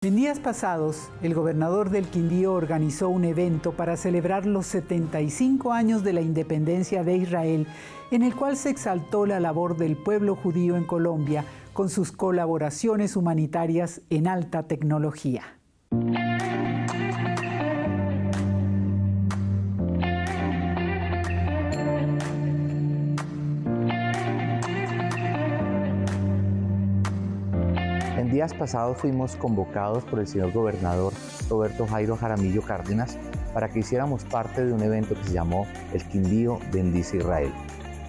En días pasados, el gobernador del Quindío organizó un evento para celebrar los 75 años de la independencia de Israel, en el cual se exaltó la labor del pueblo judío en Colombia con sus colaboraciones humanitarias en alta tecnología. En días pasados fuimos convocados por el señor gobernador Roberto Jairo Jaramillo Cárdenas para que hiciéramos parte de un evento que se llamó El Quindío Bendice Israel,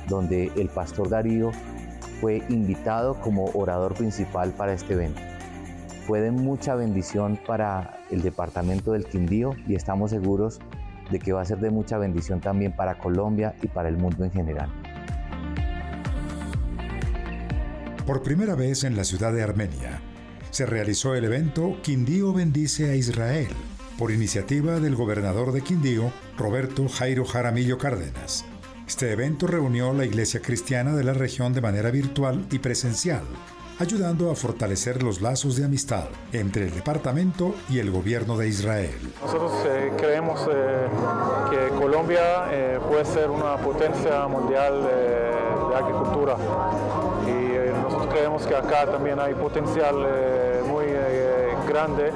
donde el pastor Darío fue invitado como orador principal para este evento. Fue de mucha bendición para el departamento del Quindío y estamos seguros de que va a ser de mucha bendición también para Colombia y para el mundo en general. Por primera vez en la ciudad de Armenia, se realizó el evento Quindío Bendice a Israel, por iniciativa del gobernador de Quindío, Roberto Jairo Jaramillo Cárdenas. Este evento reunió la iglesia cristiana de la región de manera virtual y presencial, ayudando a fortalecer los lazos de amistad entre el departamento y el gobierno de Israel. Nosotros creemos que Colombia puede ser una potencia mundial de agricultura y nosotros creemos que acá también hay potencial muy grande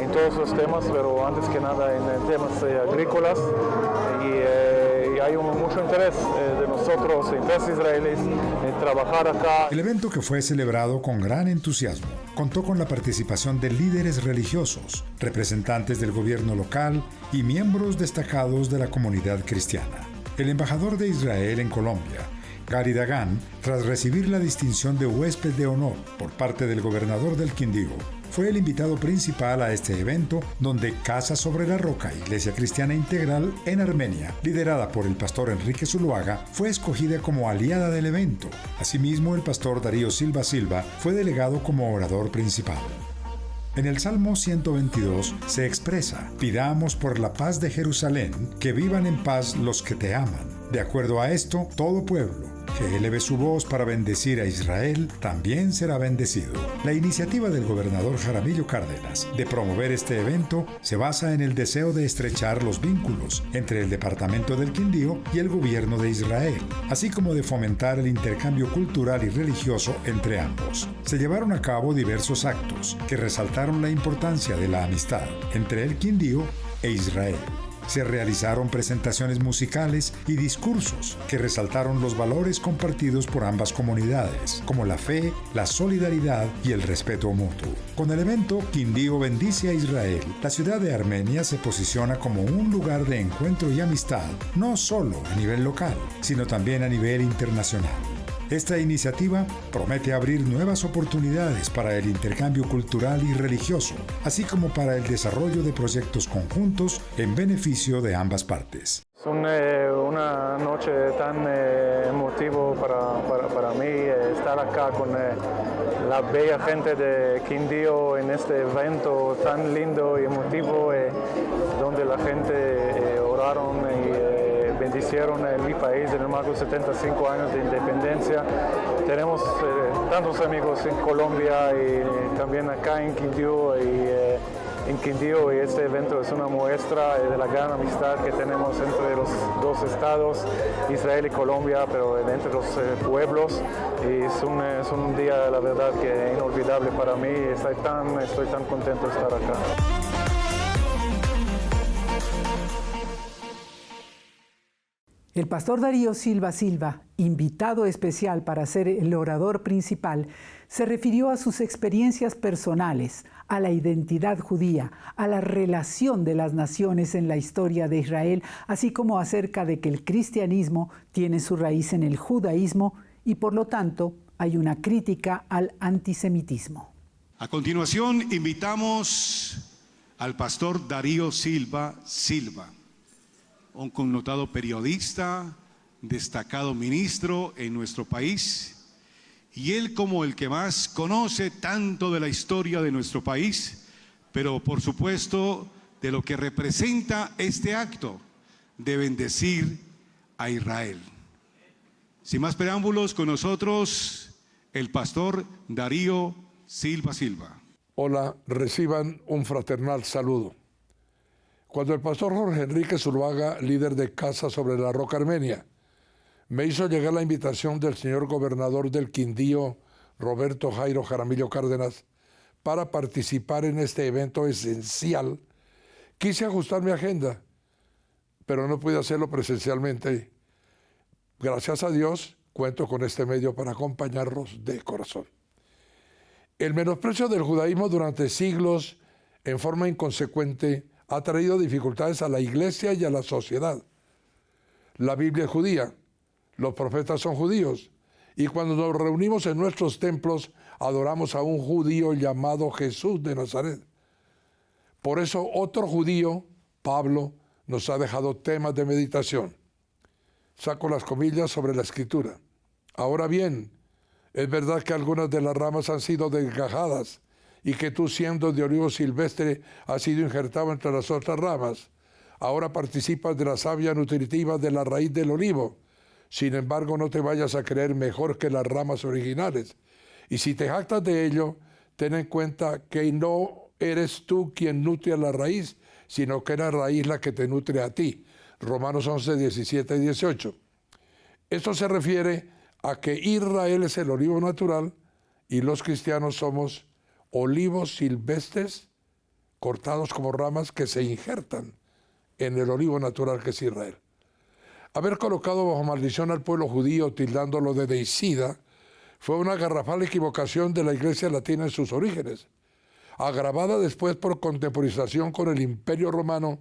en todos los temas, pero antes que nada en temas agrícolas y hay mucho interés de nosotros, empresas israelíes, en trabajar acá. El evento, que fue celebrado con gran entusiasmo, contó con la participación de líderes religiosos, representantes del gobierno local y miembros destacados de la comunidad cristiana. El embajador de Israel en Colombia, Gary Dagan, tras recibir la distinción de huésped de honor por parte del gobernador del Quindío, fue el invitado principal a este evento, donde Casa sobre la Roca, Iglesia Cristiana Integral en Armenia, liderada por el pastor Enrique Zuluaga, fue escogida como aliada del evento. Asimismo, el pastor Darío Silva fue delegado como orador principal. En el Salmo 122 se expresa: «Pidamos por la paz de Jerusalén, que vivan en paz los que te aman». De acuerdo a esto, todo pueblo que eleve su voz para bendecir a Israel también será bendecido. La iniciativa del gobernador Jaramillo Cárdenas de promover este evento se basa en el deseo de estrechar los vínculos entre el departamento del Quindío y el gobierno de Israel, así como de fomentar el intercambio cultural y religioso entre ambos. Se llevaron a cabo diversos actos que resaltaron la importancia de la amistad entre el Quindío e Israel. Se realizaron presentaciones musicales y discursos que resaltaron los valores compartidos por ambas comunidades, como la fe, la solidaridad y el respeto mutuo. Con el evento Quindío Bendice a Israel, la ciudad de Armenia se posiciona como un lugar de encuentro y amistad, no solo a nivel local, sino también a nivel internacional. Esta iniciativa promete abrir nuevas oportunidades para el intercambio cultural y religioso, así como para el desarrollo de proyectos conjuntos en beneficio de ambas partes. Es una noche tan emotiva para mí estar acá con la bella gente de Quindío en este evento tan lindo y emotivo, donde la gente oraron y bendicieron mi país en el marco de 75 años de independencia. Tenemos tantos amigos en Colombia y también acá en Quindío y este evento es una muestra de la gran amistad que tenemos entre los dos estados, Israel y Colombia, pero entre los pueblos, y es un día, la verdad, que inolvidable para mí. Estoy tan contento de estar acá. El pastor Darío Silva, invitado especial para ser el orador principal, se refirió a sus experiencias personales, a la identidad judía, a la relación de las naciones en la historia de Israel, así como acerca de que el cristianismo tiene su raíz en el judaísmo y por lo tanto hay una crítica al antisemitismo. A continuación invitamos al pastor Darío Silva, un connotado periodista, destacado ministro en nuestro país, y él, como el que más conoce tanto de la historia de nuestro país, pero por supuesto de lo que representa este acto de bendecir a Israel. Sin más preámbulos, con nosotros el pastor Darío Silva. Hola, reciban un fraternal saludo. Cuando el pastor Jorge Enrique Zuluaga, líder de Casa sobre la Roca Armenia, me hizo llegar la invitación del señor gobernador del Quindío, Roberto Jairo Jaramillo Cárdenas, para participar en este evento esencial, quise ajustar mi agenda, pero no pude hacerlo presencialmente. Gracias a Dios, cuento con este medio para acompañarlos de corazón. El menosprecio del judaísmo durante siglos, en forma inconsecuente, ha traído dificultades a la iglesia y a la sociedad. La Biblia es judía, los profetas son judíos, y cuando nos reunimos en nuestros templos, adoramos a un judío llamado Jesús de Nazaret. Por eso otro judío, Pablo, nos ha dejado temas de meditación. Saco las comillas sobre la Escritura. Ahora bien, es verdad que algunas de las ramas han sido desgajadas y que tú, siendo de olivo silvestre, has sido injertado entre las otras ramas. Ahora participas de la savia nutritiva de la raíz del olivo. Sin embargo, no te vayas a creer mejor que las ramas originales. Y si te jactas de ello, ten en cuenta que no eres tú quien nutre a la raíz, sino que es la raíz la que te nutre a ti. Romanos 11, 17 y 18. Esto se refiere a que Israel es el olivo natural y los cristianos somos olivos silvestres cortados como ramas que se injertan en el olivo natural que es Israel. Haber colocado bajo maldición al pueblo judío, tildándolo de deicida, fue una garrafal equivocación de la Iglesia Latina en sus orígenes, agravada después por contemporización con el Imperio Romano,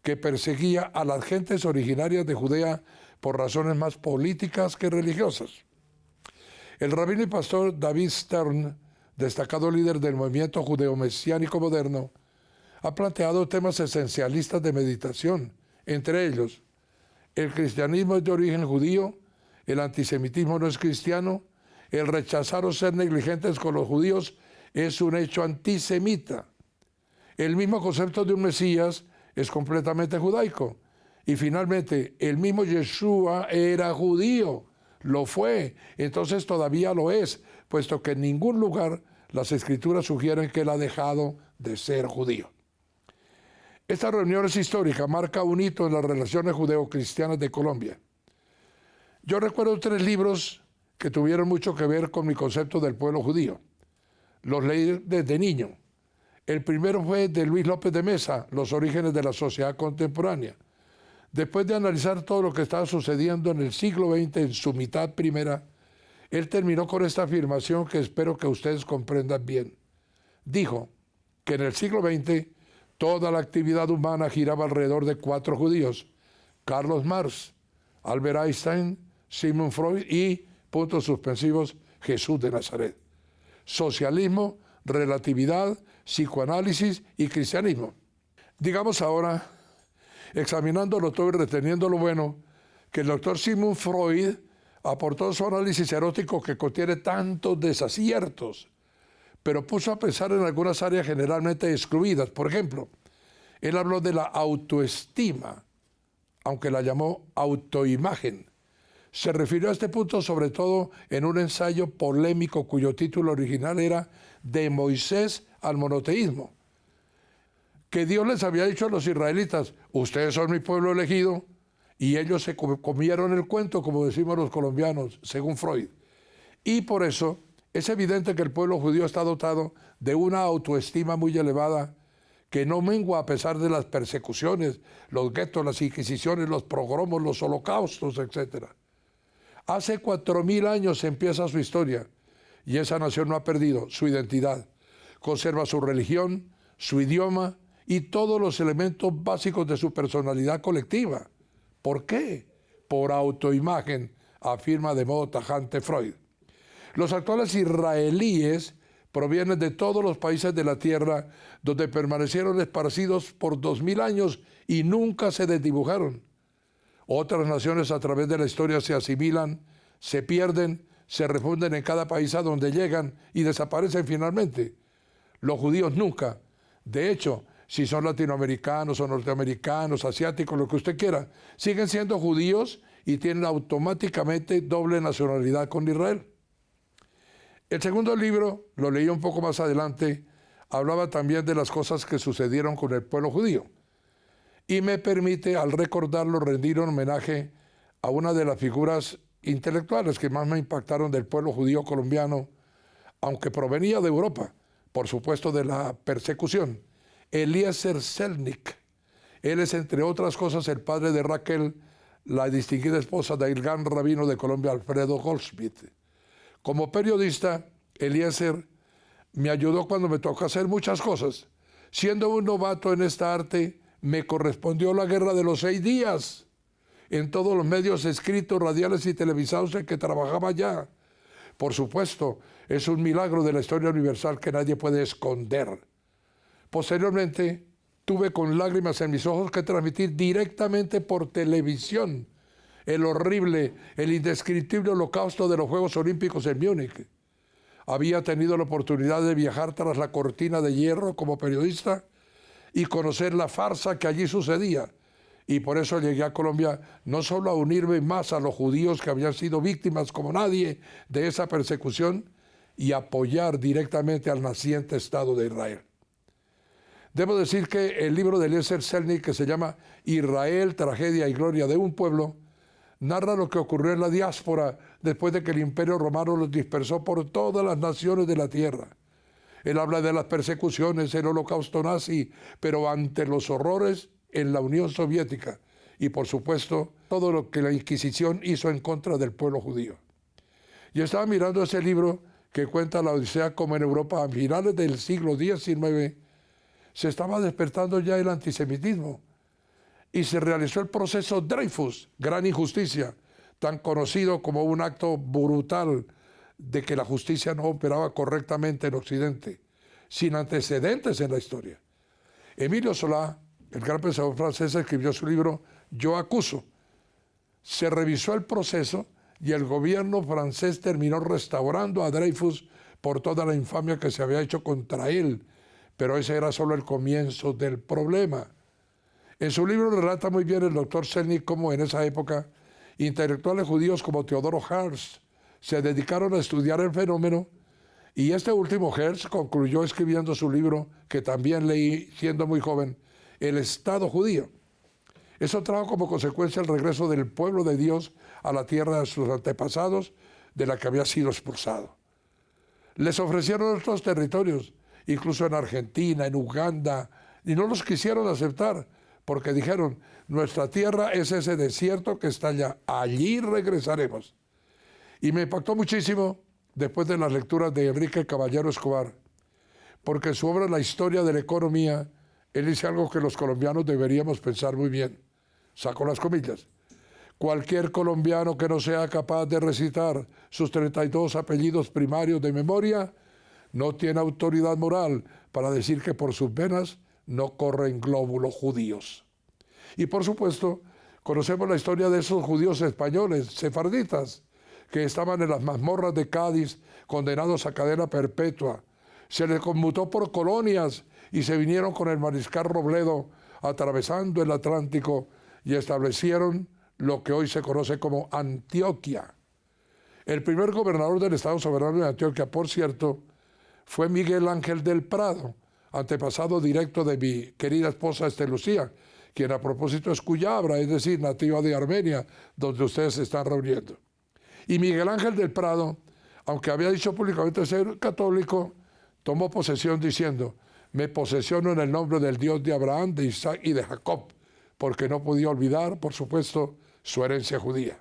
que perseguía a las gentes originarias de Judea por razones más políticas que religiosas. El rabino y pastor David Stern, destacado líder del movimiento judeo-mesiánico moderno, ha planteado temas esencialistas de meditación, entre ellos: el cristianismo es de origen judío, el antisemitismo no es cristiano, el rechazar o ser negligentes con los judíos es un hecho antisemita. El mismo concepto de un Mesías es completamente judaico. Y finalmente, el mismo Yeshua era judío, lo fue, entonces todavía lo es, puesto que en ningún lugar las Escrituras sugieren que él ha dejado de ser judío. Esta reunión es histórica, marca un hito en las relaciones judeo-cristianas de Colombia. Yo recuerdo 3 libros que tuvieron mucho que ver con mi concepto del pueblo judío. Los leí desde niño. El primero fue de Luis López de Mesa, Los orígenes de la sociedad contemporánea. Después de analizar todo lo que estaba sucediendo en el siglo XX en su mitad primera, él terminó con esta afirmación que espero que ustedes comprendan bien. Dijo que en el siglo XX toda la actividad humana giraba alrededor de 4 judíos: Carlos Marx, Albert Einstein, Sigmund Freud y, puntos suspensivos, Jesús de Nazaret. Socialismo, relatividad, psicoanálisis y cristianismo. Digamos ahora, examinándolo todo y reteniendo lo bueno, que el doctor Sigmund Freud aportó su análisis erótico que contiene tantos desaciertos, pero puso a pensar en algunas áreas generalmente excluidas. Por ejemplo, él habló de la autoestima, aunque la llamó autoimagen. Se refirió a este punto sobre todo en un ensayo polémico cuyo título original era De Moisés al monoteísmo, que Dios les había dicho a los israelitas: ustedes son mi pueblo elegido, y ellos se comieron el cuento, como decimos los colombianos, según Freud. Y por eso es evidente que el pueblo judío está dotado de una autoestima muy elevada, que no mengua a pesar de las persecuciones, los guetos, las inquisiciones, los pogromos, los holocaustos, etc. Hace 4000 años empieza su historia, y esa nación no ha perdido su identidad. Conserva su religión, su idioma y todos los elementos básicos de su personalidad colectiva. ¿Por qué? Por autoimagen, afirma de modo tajante Freud. Los actuales israelíes provienen de todos los países de la tierra, donde permanecieron esparcidos por 2000 años y nunca se desdibujaron. Otras naciones a través de la historia se asimilan, se pierden, se refunden en cada país a donde llegan y desaparecen finalmente. Los judíos nunca. De hecho, si son latinoamericanos o norteamericanos, asiáticos, lo que usted quiera, siguen siendo judíos y tienen automáticamente doble nacionalidad con Israel. El segundo libro, lo leí un poco más adelante, hablaba también de las cosas que sucedieron con el pueblo judío. Y me permite, al recordarlo, rendir un homenaje a una de las figuras intelectuales que más me impactaron del pueblo judío colombiano, aunque provenía de Europa, por supuesto de la persecución, Eliezer Selnik. Él es, entre otras cosas, el padre de Raquel, la distinguida esposa del gran rabino de Colombia, Alfredo Goldschmidt. Como periodista, Eliezer me ayudó cuando me tocó hacer muchas cosas. Siendo un novato en esta arte, me correspondió la Guerra de los 6 días, en todos los medios escritos, radiales y televisados en que trabajaba ya. Por supuesto, es un milagro de la historia universal que nadie puede esconder. Posteriormente, tuve con lágrimas en mis ojos que transmitir directamente por televisión el horrible, el indescriptible holocausto de los Juegos Olímpicos en Múnich. Había tenido la oportunidad de viajar tras la cortina de hierro como periodista y conocer la farsa que allí sucedía. Y por eso llegué a Colombia no solo a unirme más a los judíos que habían sido víctimas como nadie de esa persecución y apoyar directamente al naciente Estado de Israel. Debo decir que el libro de Eliezer Selnik, que se llama Israel, tragedia y gloria de un pueblo, narra lo que ocurrió en la diáspora después de que el Imperio Romano los dispersó por todas las naciones de la tierra. Él habla de las persecuciones, el holocausto nazi, pero ante los horrores en la Unión Soviética y, por supuesto, todo lo que la Inquisición hizo en contra del pueblo judío. Yo estaba mirando ese libro que cuenta la Odisea como en Europa a finales del siglo XIX se estaba despertando ya el antisemitismo y se realizó el proceso Dreyfus, gran injusticia, tan conocido como un acto brutal de que la justicia no operaba correctamente en Occidente, sin antecedentes en la historia. Emilio Zola, el gran pensador francés, escribió su libro Yo acuso. Se revisó el proceso y el gobierno francés terminó restaurando a Dreyfus por toda la infamia que se había hecho contra él, pero ese era solo el comienzo del problema. En su libro relata muy bien el doctor Selnik cómo en esa época intelectuales judíos como Teodoro Herzl se dedicaron a estudiar el fenómeno y este último Herzl concluyó escribiendo su libro, que también leí siendo muy joven, El Estado Judío. Eso trajo como consecuencia el regreso del pueblo de Dios a la tierra de sus antepasados, de la que había sido expulsado. Les ofrecieron otros territorios, incluso en Argentina, en Uganda, y no los quisieron aceptar, porque dijeron, nuestra tierra es ese desierto que está allá, allí regresaremos. Y me impactó muchísimo después de las lecturas de Enrique Caballero Escobar, porque en su obra La historia de la economía, él dice algo que los colombianos deberíamos pensar muy bien. Saco las comillas. Cualquier colombiano que no sea capaz de recitar sus 32 apellidos primarios de memoria no tiene autoridad moral para decir que por sus venas no corren glóbulos judíos. Y por supuesto, conocemos la historia de esos judíos españoles, sefarditas, que estaban en las mazmorras de Cádiz, condenados a cadena perpetua. Se les conmutó por colonias y se vinieron con el mariscal Robledo, atravesando el Atlántico, y establecieron lo que hoy se conoce como Antioquia. El primer gobernador del Estado Soberano de Antioquia, por cierto, fue Miguel Ángel del Prado, antepasado directo de mi querida esposa Lucía, quien a propósito es cuyabra, es decir, nativa de Armenia, donde ustedes se están reuniendo. Y Miguel Ángel del Prado, aunque había dicho públicamente ser católico, tomó posesión diciendo, me posesiono en el nombre del Dios de Abraham, de Isaac y de Jacob, porque no podía olvidar, por supuesto, su herencia judía.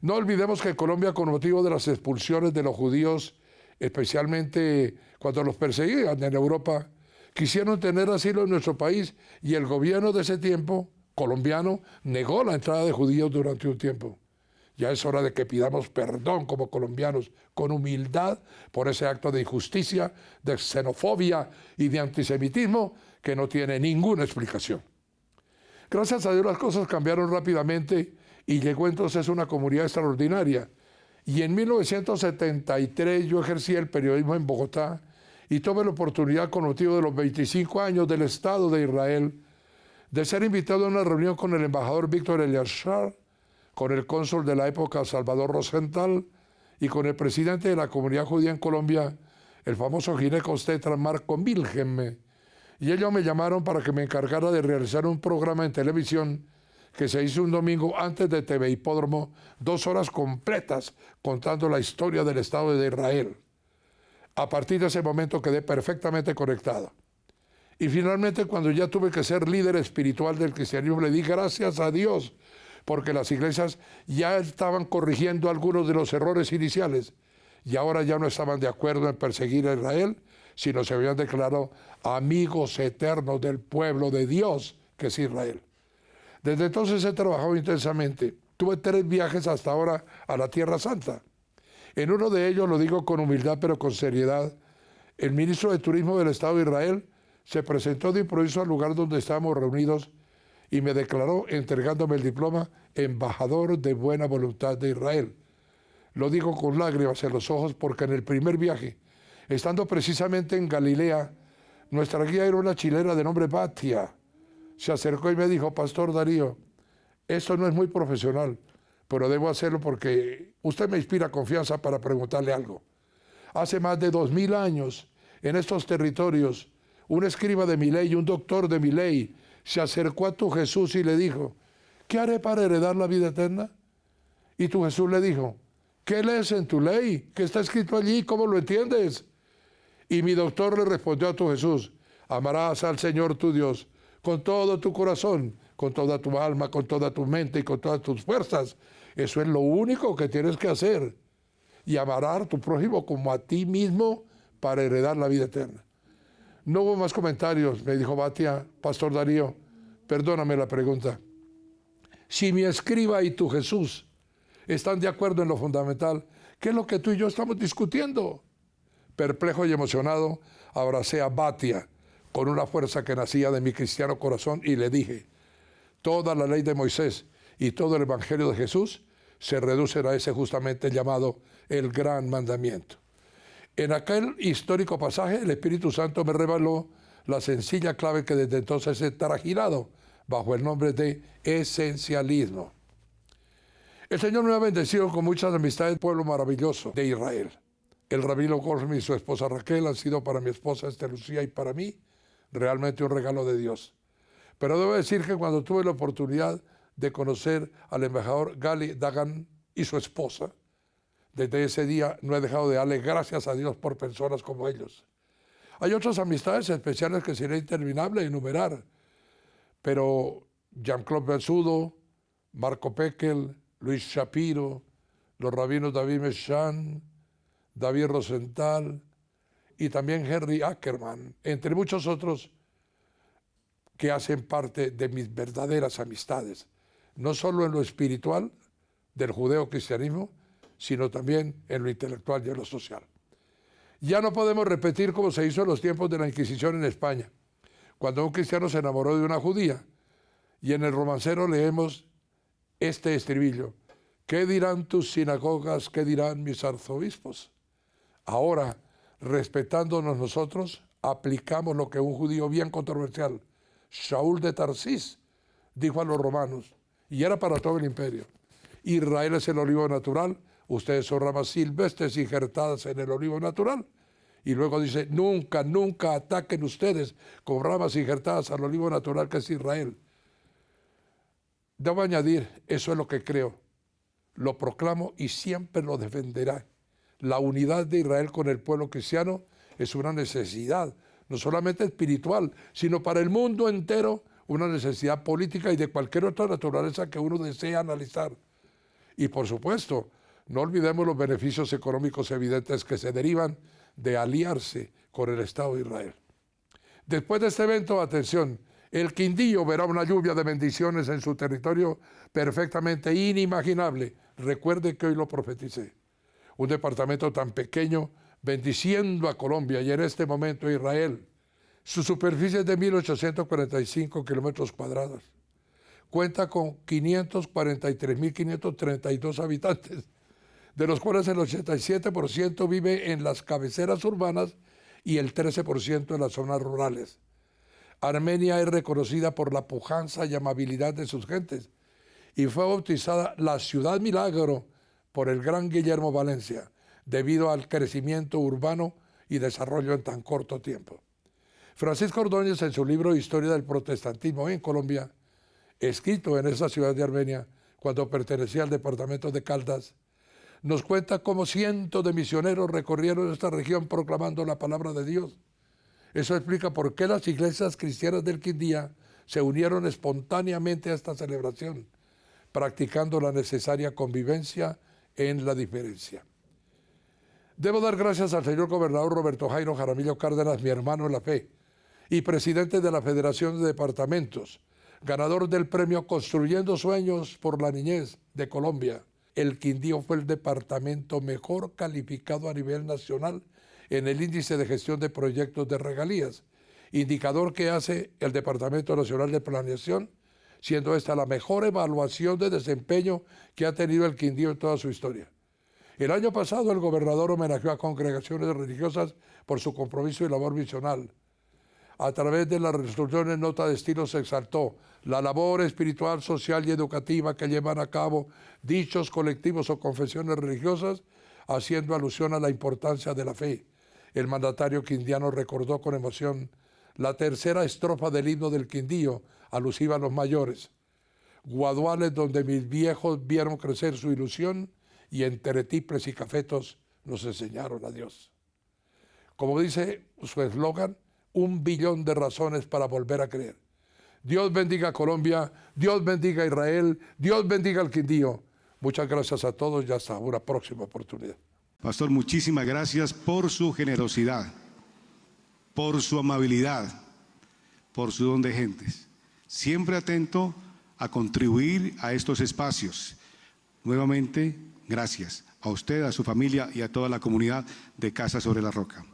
No olvidemos que Colombia, con motivo de las expulsiones de los judíos, especialmente cuando los perseguían en Europa, quisieron tener asilo en nuestro país y el gobierno de ese tiempo, colombiano, negó la entrada de judíos durante un tiempo. Ya es hora de que pidamos perdón como colombianos, con humildad, por ese acto de injusticia, de xenofobia y de antisemitismo que no tiene ninguna explicación. Gracias a Dios las cosas cambiaron rápidamente y llegó entonces una comunidad extraordinaria. Y en 1973 yo ejercí el periodismo en Bogotá y tuve la oportunidad, con motivo de los 25 años del Estado de Israel, de ser invitado a una reunión con el embajador Víctor Eliashar, con el cónsul de la época Salvador Rosenthal y con el presidente de la comunidad judía en Colombia, el famoso gineco obstetra Marco Wilhelm, y ellos me llamaron para que me encargara de realizar un programa en televisión que se hizo un domingo antes de TV Hipódromo, 2 horas completas contando la historia del Estado de Israel. A partir de ese momento quedé perfectamente conectado. Y finalmente, cuando ya tuve que ser líder espiritual del cristianismo, le di gracias a Dios, porque las iglesias ya estaban corrigiendo algunos de los errores iniciales y ahora ya no estaban de acuerdo en perseguir a Israel, sino se habían declarado amigos eternos del pueblo de Dios, que es Israel. Desde entonces he trabajado intensamente. Tuve 3 viajes hasta ahora a la Tierra Santa. En uno de ellos, lo digo con humildad pero con seriedad, el ministro de Turismo del Estado de Israel se presentó de improviso al lugar donde estábamos reunidos y me declaró, entregándome el diploma, embajador de buena voluntad de Israel. Lo digo con lágrimas en los ojos porque en el primer viaje, estando precisamente en Galilea, nuestra guía era una chilena de nombre Batia. Se acercó y me dijo: Pastor Darío, esto no es muy profesional, pero debo hacerlo porque usted me inspira confianza para preguntarle algo. Hace más de 2000 años, en estos territorios, un escriba de mi ley, un doctor de mi ley, se acercó a tu Jesús y le dijo: ¿qué haré para heredar la vida eterna? Y tu Jesús le dijo: ¿qué lees en tu ley? ¿Qué está escrito allí? ¿Cómo lo entiendes? Y mi doctor le respondió a tu Jesús: amarás al Señor tu Dios con todo tu corazón, con toda tu alma, con toda tu mente y con todas tus fuerzas. Eso es lo único que tienes que hacer. Y amarás a tu prójimo como a ti mismo para heredar la vida eterna. No hubo más comentarios. Me dijo Batia: Pastor Darío, perdóname la pregunta. Si mi escriba y tu Jesús están de acuerdo en lo fundamental, ¿qué es lo que tú y yo estamos discutiendo? Perplejo y emocionado, abracé a Batia con una fuerza que nacía de mi cristiano corazón y le dije: toda la ley de Moisés y todo el evangelio de Jesús se reducen a ese justamente llamado el gran mandamiento. En aquel histórico pasaje, el Espíritu Santo me reveló la sencilla clave que desde entonces he trajinado bajo el nombre de esencialismo. El Señor me ha bendecido con muchas amistades del pueblo maravilloso de Israel. El rabino Goldman y su esposa Raquel han sido para mi esposa Esther Lucía y para mí realmente un regalo de Dios. Pero debo decir que cuando tuve la oportunidad de conocer al embajador Gali Dagan y su esposa, desde ese día no he dejado de darle gracias a Dios por personas como ellos. Hay otras amistades especiales que sería interminable enumerar, pero Jean-Claude Bensudo, Marco Pekel, Luis Shapiro, los rabinos David Mechan, David Rosenthal y también Henry Ackerman, entre muchos otros que hacen parte de mis verdaderas amistades, no solo en lo espiritual del judeo-cristianismo, sino también en lo intelectual y en lo social. Ya no podemos repetir como se hizo en los tiempos de la Inquisición en España, cuando un cristiano se enamoró de una judía, y en el romancero leemos este estribillo: ¿qué dirán tus sinagogas? ¿Qué dirán mis arzobispos? Ahora, respetándonos nosotros, aplicamos lo que un judío bien controversial, Saúl de Tarsis, dijo a los romanos, y era para todo el imperio: Israel es el olivo natural, ustedes son ramas silvestres injertadas en el olivo natural. Y luego dice: nunca, nunca ataquen ustedes con ramas injertadas al olivo natural que es Israel. Debo añadir, eso es lo que creo, lo proclamo y siempre lo defenderá. La unidad de Israel con el pueblo cristiano es una necesidad, no solamente espiritual, sino para el mundo entero, una necesidad política y de cualquier otra naturaleza que uno desee analizar. Y por supuesto, no olvidemos los beneficios económicos evidentes que se derivan de aliarse con el Estado de Israel. Después de este evento, atención, el Quindío verá una lluvia de bendiciones en su territorio perfectamente inimaginable. Recuerde que hoy lo profeticé. Un departamento tan pequeño bendiciendo a Colombia y en este momento a Israel. Su superficie es de 1.845 kilómetros cuadrados. Cuenta con 543.532 habitantes, de los cuales el 87% vive en las cabeceras urbanas y el 13% en las zonas rurales. Armenia es reconocida por la pujanza y amabilidad de sus gentes y fue bautizada la Ciudad Milagro por el gran Guillermo Valencia, debido al crecimiento urbano y desarrollo en tan corto tiempo. Francisco Ordóñez, en su libro Historia del Protestantismo en Colombia, escrito en esa ciudad de Armenia cuando pertenecía al departamento de Caldas, nos cuenta cómo cientos de misioneros recorrieron esta región proclamando la palabra de Dios. Eso explica por qué las iglesias cristianas del Quindía se unieron espontáneamente a esta celebración, practicando la necesaria convivencia en la diferencia. Debo dar gracias al señor gobernador Roberto Jairo Jaramillo Cárdenas, mi hermano en la fe, y presidente de la Federación de Departamentos, ganador del premio Construyendo Sueños por la Niñez de Colombia. El Quindío fue el departamento mejor calificado a nivel nacional en el índice de gestión de proyectos de regalías, indicador que hace el Departamento Nacional de Planeación, siendo esta la mejor evaluación de desempeño que ha tenido el Quindío en toda su historia. El año pasado el gobernador homenajeó a congregaciones religiosas por su compromiso y labor misional. A través de las resoluciones nota de estilo se exaltó la labor espiritual, social y educativa que llevan a cabo dichos colectivos o confesiones religiosas, haciendo alusión a la importancia de la fe. El mandatario quindiano recordó con emoción la tercera estrofa del himno del Quindío, alusiva a los mayores. Guaduales donde mis viejos vieron crecer su ilusión y en teretiples y cafetos nos enseñaron a Dios. Como dice su eslogan, 1 billón de razones para volver a creer. Dios bendiga a Colombia, Dios bendiga a Israel, Dios bendiga al Quindío. Muchas gracias a todos y hasta una próxima oportunidad. Pastor, muchísimas gracias por su generosidad, por su amabilidad, por su don de gentes. Siempre atento a contribuir a estos espacios. Nuevamente, gracias a usted, a su familia y a toda la comunidad de Casa sobre la Roca.